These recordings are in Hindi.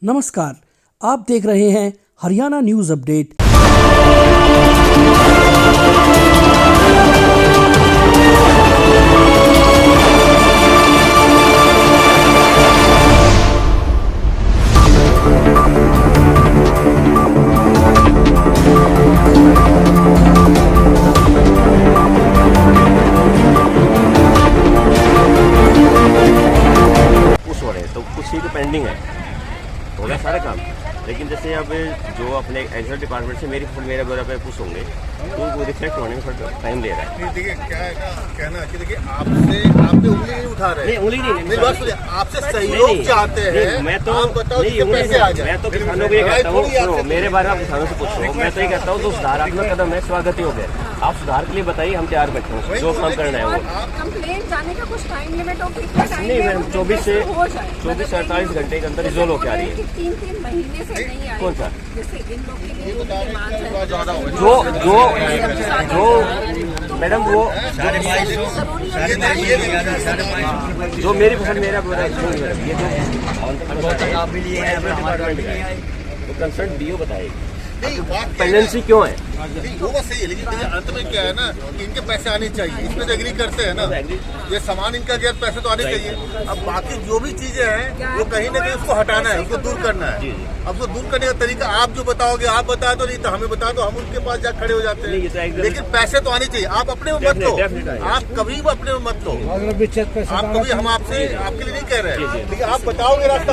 नमस्कार, आप देख रहे हैं हरियाणा न्यूज अपडेट। पुश हो रहे हैं तो कुछ ही तो पेंडिंग है, हो गया सारा काम। लेकिन जैसे अब जो अपने एग्जीक्यूटिव डिपार्टमेंट से मेरे ब्यूरो पे पुश होंगे तो वो रिफ्लेक्ट होने में थोड़ा टाइम ले रहा है। देखिए क्या है ना, कहना कि देखिए आपसे उंगली नहीं उठा रहे। नहीं, उंगली नहीं, मेरी बात सुनिए, आपसे सहयोग चाहते हैं। मैं तो आप बताओ नहीं, कि पैसे आ जाए। मैं तो किसानों को ये कहता हूँ, सुनो मेरे बारे में आप किसानों से पूछो। मैं तो ये कहता हूँ जो सुधारात्मक कदम है स्वागत ही हो गया। आप सुधार के लिए बताइए, हम तैयार बैठे हैं जो काम करना है वो। कंप्लेंट जाने का कुछ टाइम लिमिट हो? नहीं मैम, 24 से 48 घंटे के अंदर रिजोल्व होकर आ रही है। 3 महीने से नहीं आई। कौन सा? जैसे इन लोग के लिए डिमांड है जो मैडम वो जो मेरी पसंद मेरा पूरा ये तो कंसर्न डीओ बताएगी पेंडेंसी क्यों है। नहीं वो बात सही है, लेकिन देखिए अंत में क्या है ना कि इनके पैसे आने चाहिए, इसमें तो एग्री करते हैं ना। ये सामान इनका गया, पैसे तो आने चाहिए। अब बाकी जो भी चीजें हैं वो कहीं ना कहीं उसको हटाना है, उसको दूर करना है। अब उसको दूर करने का तरीका आप जो बताओगे, आप बता दो, नहीं तो हमें बता दो, हम उनके पास जा खड़े हो जाते हैं। लेकिन पैसे तो आने चाहिए। आप अपने में मत लो, आप कभी भी अपने में मत लो। आप कभी हम आपसे आपके लिए नहीं कह रहे हैं, लेकिन आप बताओगे रास्ता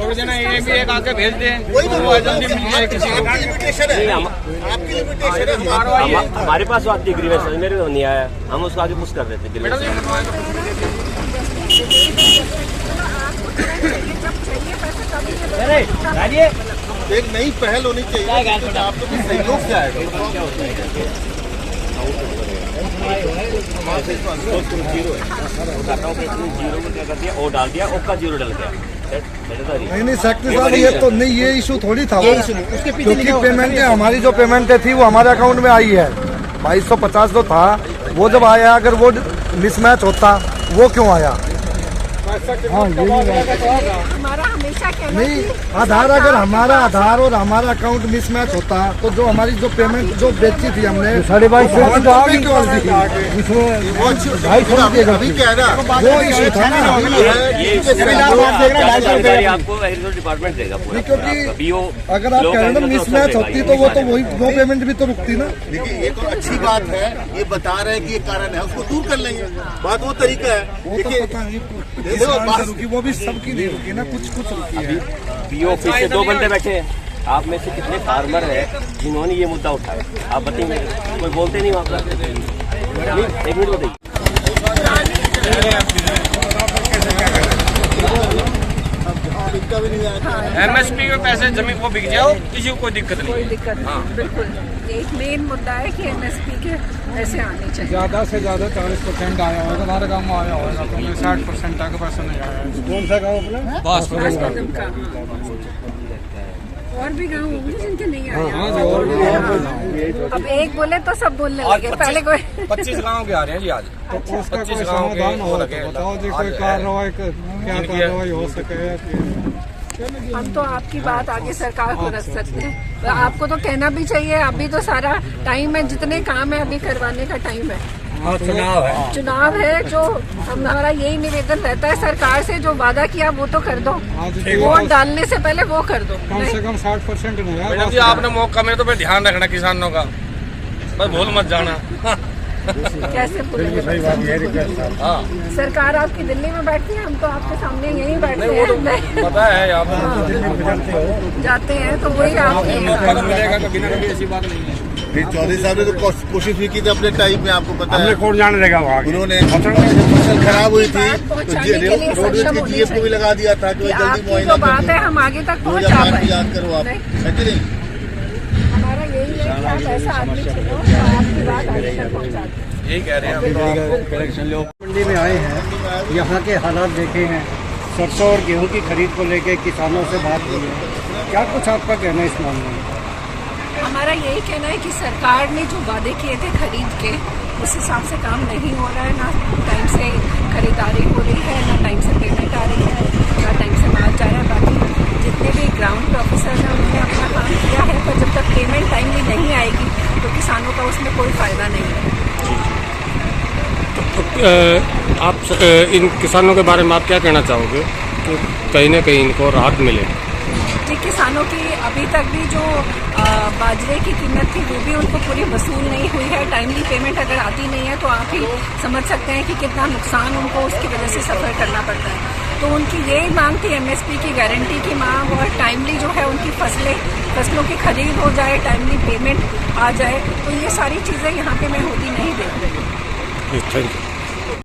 थोड़े दिन ये भी एक आके भेज दें। वही तो आपकी लिमिटेशन है, आपकी लिमिटेशन है। हमारे पास आती है ग्रीवेंस, मेरे को नहीं आया, हम उसको आगे पुश कर देते ग्रीवेंस। एक नई पहल होनी चाहिए, तो आप लोग सहयोग से आएगा। जीरो को क्या कर दिया, ओ डाल दिया, ओ का जीरो डल गया। नहीं सेक्रेटरी साहब ये तो नहीं, ये इशू थोड़ी था, क्योंकि पेमेंट हमारी जो पेमेंट थी वो हमारे अकाउंट में आई है। 2250 तो था, वो जब आया अगर वो मिसमैच होता वो क्यों आया? हाँ हमारा हमेशा कहना नहीं, आधार अगर हमारा आधार और हमारा अकाउंट मिसमैच होता तो जो हमारी जो पेमेंट जो बेची थी हमने 22.5 वो इशू था ना। आपको एग्रीकल्चर डिपार्टमेंट देगा पूरा, क्योंकि अगर आप कह रहे हो मिसमैच होती तो वो पेमेंट भी तो रुकती ना। देखिए ये तो अच्छी बात है, ये बता रहे हैं कि ये कारण है, उसको दूर कर लेंगे। बात वो तरीका है। देखिए वो भी सबकी नहीं रुकी ना, कुछ रुकी है। बीओ ऑफिस से 2 बंदे बैठे हैं, आप में से कितने फार्मर है जिन्होंने ये मुद्दा उठाया? आप बताइए, कोई बोलते नहीं वहाँ पर? एक मिनट बताइए। इनका भी नहीं आया। एमएसपी के पैसे जमीन को बिक जाओ, किसी को कोई दिक्कत नहीं। कोई दिक्कत नहीं, बिल्कुल। एक मेन मुद्दा है कि एमएसपी के पैसे आने चाहिए। ज्यादा से ज्यादा 40% आया होगा, हमारे गाँव में आया होगा, तो 60% तक पैसा नहीं आया। कौन सा गाँव अपना? बस कदम का और भी गाँव होंगे जिनके नहीं आए। अब एक बोले तो सब बोलने लगे। पहले कोई 25 गाँव के आ रहे हैं जी आज। तो उसका कोई समाधान हो तो बताओ जी, कोई कार्रवाई क्या कार्रवाई हो सके। हम तो आपकी बात आगे सरकार को रख सकते हैं, तो आपको तो कहना भी चाहिए। अभी तो सारा टाइम है, जितने काम है अभी करवाने का टाइम है। चुनाव है, जो हमारा यही निवेदन रहता है सरकार से, जो वादा किया वो तो कर दो। वोट डालने से पहले वो कर दो। कम से कम 60% नहीं है। मैडम जी आपने मौका में तो फिर ध्यान रखना किसानों का, बस भूल मत जाना। कैसे बोलेंगे? सरकार आपकी दिल्ली में बैठती है, हम तो आपके सामने यहीं बैठते हैं। पता है आप जाते हैं तो वही आपकी मिलेगा, कभी ना कभी ऐसी बात नहीं है। चौधरी साहब ने तो कोशिश भी की थी अपने टाइम में, आपको पता है। कौन जाने देगा वहाँ? उन्होंने फसल खराब हुई थी तो रोडवेज की जीएफ को भी लगा दिया था कि जल्दी मुआयना बात है, हम आगे तक पहुँचा पाए। याद करो आप, है कि नहीं? हमारा यही है कि आप ऐसा आदमी चुनो तो आपकी बात आगे तक पहुँचा दें। यही कह रहे हैं। मंडी में आए हैं, यहाँ के हालात देखे हैं, सरसों और गेहूं की खरीद को लेकर किसानों से बात हुई है, क्या कुछ आपका कहना है इस मामले में? हमारा यही कहना है कि सरकार ने जो वादे किए थे खरीद के, उस हिसाब से काम नहीं हो रहा है। ना टाइम से खरीदारी हो रही है, ना टाइम से पेमेंट आ रही है, ना टाइम से माल जा रहा है। बाकी आप इन किसानों के बारे में आप क्या कहना चाहोगे कि कहीं ना कहीं इनको राहत मिले? जी, किसानों की अभी तक भी जो बाजरे की कीमत थी वो भी उनको पूरी वसूल नहीं हुई है। टाइमली पेमेंट अगर आती नहीं है तो आप ही समझ सकते हैं कि कितना नुकसान उनको उसकी वजह से सफ़र करना पड़ता है। तो उनकी यही मांग थी, एमएसपी की गारंटी की मांग, और टाइमली जो है उनकी फसलों की खरीद हो जाए, टाइमली पेमेंट आ जाए। तो ये सारी चीज़ें यहाँ पे मैं होती नहीं देख रही। Thank you.